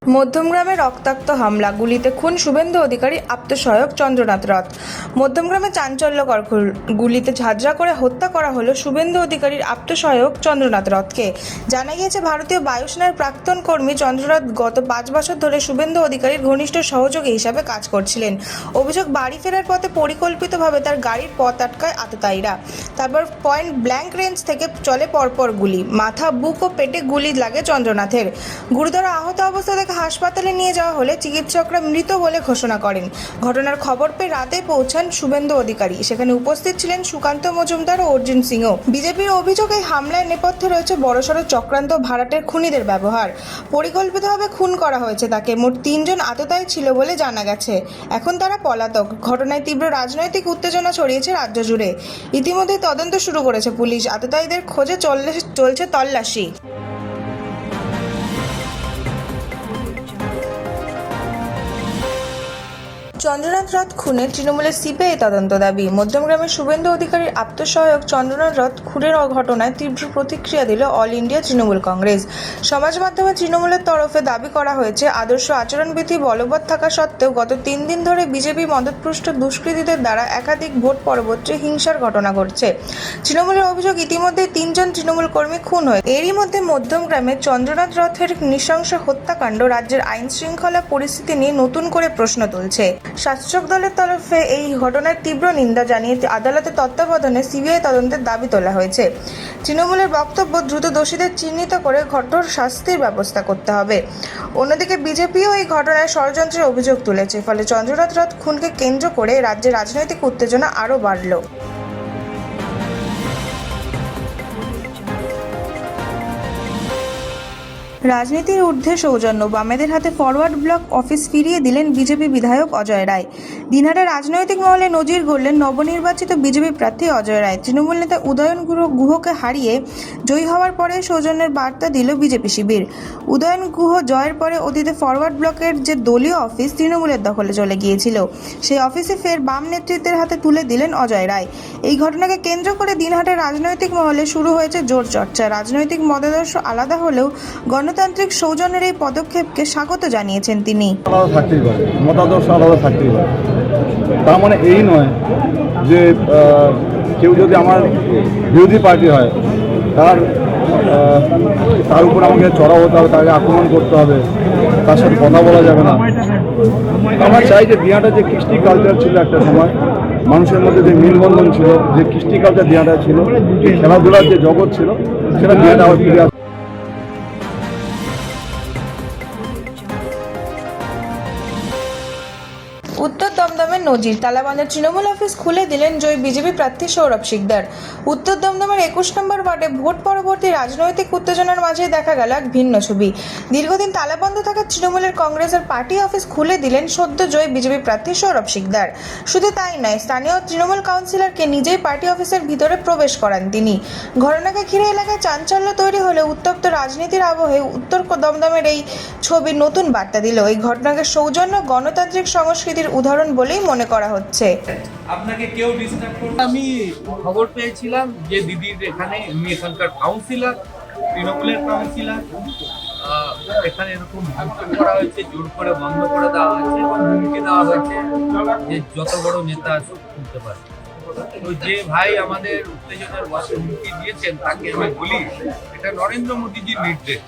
মধ্যমগ্রামে রক্তাক্ত হামলা, গুলিতে খুন শুভেন্দু অধিকারী আত্মসহায়ক চন্দ্রনাথ রথ। মধ্যমগ্রামে চাঞ্চল্যকর গুলিতে ঝাঁঝরা করে হত্যা করা হলো শুভেন্দু অধিকারীর আত্মসহায়ক চন্দ্রনাথ রথকে। জানা গিয়েছে, ভারতীয় বায়ুসেনার প্রাক্তন কর্মী চন্দ্রনাথ গত 5 বছর ধরে শুভেন্দু অধিকারীর ঘনিষ্ঠ সহযোগী হিসাবে কাজ করছিলেন। অভিযোগ, বাড়ি ফেরার পথে পরিকল্পিতভাবে তার গাড়ির পথ আটকায় আততায়ীরা। তারপর পয়েন্ট ব্ল্যাঙ্ক রেঞ্জ থেকে চলে পরপর গুলি। মাথা, বুক ও পেটে গুলি লাগে চন্দ্রনাথের। গুরুতর আহত অবস্থা থেকে হাসপাতালে নিয়ে যাওয়া হলে চিকিৎসকরা মৃত বলে ঘোষণা করেন। ঘটনার খবর পেয়ে রাতে পৌঁছান শুভেন্দু অধিকারী। সেখানে উপস্থিত ছিলেন সুকান্ত মজুমদার ও অর্জুন সিংও। বিজেপির অভিযোগ, এই হামলার নেপথ্যে রয়েছে বড়সড় চক্রান্ত, ভাড়াটের খুনিদের ব্যবহার। পরিকল্পিতভাবে খুন করা হয়েছে তাকে। মোট 3 জন আততায়ী ছিল বলে জানা গেছে। এখন তারা পলাতক। ঘটনায় তীব্র রাজনৈতিক উত্তেজনা ছড়িয়েছে রাজ্য জুড়ে। ইতিমধ্যে তদন্ত শুরু করেছে পুলিশ। আততায়ীদের খোঁজে চলছে তল্লাশি। চন্দ্রনাথ রথ খুনের তৃণমূলের সিবিআই তদন্ত দাবি। মধ্যমগ্রামের শুভেন্দু অধিকারীর আত্মসহায়ক চন্দ্রনাথ রথ খুনের ঘটনায় তীব্র প্রতিক্রিয়া দিল অল ইন্ডিয়া তৃণমূল কংগ্রেস। সমাজ মাধ্যমে তৃণমূলের তরফে দাবি করা হয়েছে, আদর্শ আচরণবিধি বলবৎ থাকা সত্ত্বেও গত 3 দিন ধরে বিজেপি মদতপুষ্ট দুষ্কৃতীদের দ্বারা একাধিক ভোট পরবর্তী হিংসার ঘটনা ঘটছে। তৃণমূলের অভিযোগ, ইতিমধ্যে 3 জন তৃণমূল কর্মী খুন হয়েছে। এরই মধ্যে মধ্যমগ্রামে চন্দ্রনাথ রথের নৃশংস হত্যাকাণ্ড রাজ্যের আইন শৃঙ্খলা পরিস্থিতি নিয়ে নতুন করে প্রশ্ন তুলছে। শাসক দলের তরফে এই ঘটনার তীব্র নিন্দা জানিয়ে আদালতের তত্ত্বাবধানে সিবিআই তদন্তের দাবি তোলা হয়েছে। তৃণমূলের বক্তব্য, দ্রুত দোষীদের চিহ্নিত করে কঠোর শাস্তির ব্যবস্থা করতে হবে। অন্যদিকে বিজেপিও এই ঘটনায় ষড়যন্ত্রের অভিযোগ তুলেছে। ফলে চন্দ্রনাথ রথ খুনকে কেন্দ্র করে রাজ্যে রাজনৈতিক উত্তেজনা আরও বাড়ল। রাজনীতির ঊর্ধ্বে সৌজন্য, বামেদের হাতে ফরওয়ার্ড ব্লক অফিস ফিরিয়ে দিলেন বিজেপি বিধায়ক অজয় রায়। দিনহাটা রাজনৈতিক মহলে নজির গড়লেন নবনির্বাচিত বিজেপি প্রার্থী অজয় রায়। তৃণমূল নেতা উদয়ন গুহকে হারিয়ে জয়ী হওয়ার পরে সৌজন্যের বার্তা দিল বিজেপি শিবির। উদয়ন গুহ জয়ের পরে অতীতে ফরওয়ার্ড ব্লকের যে দলীয় অফিস তৃণমূলের দখলে চলে গিয়েছিল, সেই অফিসে ফের বাম নেতৃত্বের হাতে তুলে দিলেন অজয় রায়। এই ঘটনাকে কেন্দ্র করে দিনহাটার রাজনৈতিক মহলে শুরু হয়েছে জোর চর্চা। রাজনৈতিক মতাদর্শ আলাদা হলেও গণতান্ত্রিক সৌজন্যের এই পদক্ষেপকে স্বাগত জানিয়েছেন তিনি। মতাদর্শ আলাদা থাকতেই পারে, তার মানে এই নয় যে কেউ যদি আমার বিরোধী পার্টি হয় তার উপর আমাকে চড়াও হতে হবে, তাকে আক্রমণ করতে হবে, তার সাথে কথা বলা যাবে না। আমরা চাই যে দিনহাটা যে কৃষ্টি কালচার ছিল একটা সময়, মানুষের মধ্যে যে মেলবন্ধন ছিল, যে কৃষ্টি কালচার দিনহাটা ছিল, খেলাধুলার যে জগৎ ছিল, সেটা দিনহাটা আবার ফিরে আসে। উত্তর দমদমের নজির, তালাবন্ধের তৃণমূল অফিস খুলে দিলেন জয়ী বিজেপি প্রার্থী সৌরভ শিকদার। উত্তর দমদমের 21 নম্বর ওয়ার্ডে ভোট পরবর্তী রাজনৈতিক উত্তেজনার মাঝেই দেখা গেল এক ভিন্ন ছবি। দীর্ঘদিন তালাবন্ধ থাকা তৃণমূলের কংগ্রেসের পার্টি অফিস খুলে দিলেন সদ্য জয়ী বিজেপি প্রার্থী সৌরভ শিকদার। শুধু তাই নয়, স্থানীয় তৃণমূল কাউন্সিলরকে নিজেই পার্টি অফিসের ভিতরে প্রবেশ করান তিনি। ঘটনাকে ঘিরে এলাকায় চাঞ্চল্য তৈরি হলে উত্তপ্ত রাজনীতির আবহে উত্তর দমদমের এই ছবি নতুন বার্তা দিল। এই ঘটনাকে সৌজন্য, গণতান্ত্রিক সংস্কৃতির উদাহরণ বলেই মনে করা হচ্ছে। আপনাকে কেউ ডিস্টার্ব করবে? আমি খবর পেয়েছিলাম যে দিদির এখানে, এখানকার কাউন্সিলর, তৃণমূলের কাউন্সিলর, এখানে এরকম ভাঙচুর করা হয়েছে, জোর করে বন্ধ করে দেওয়া হয়েছে এবং হুমকি দেওয়া হয়েছে যে যত বড় নেতা আসুক খুলতে পারে। তো যে ভাই আমাদের উত্তেজনার বসে হুমকি দিয়েছেন তাকে আমি বলি, এটা নরেন্দ্র মোদীজির নির্দেশ।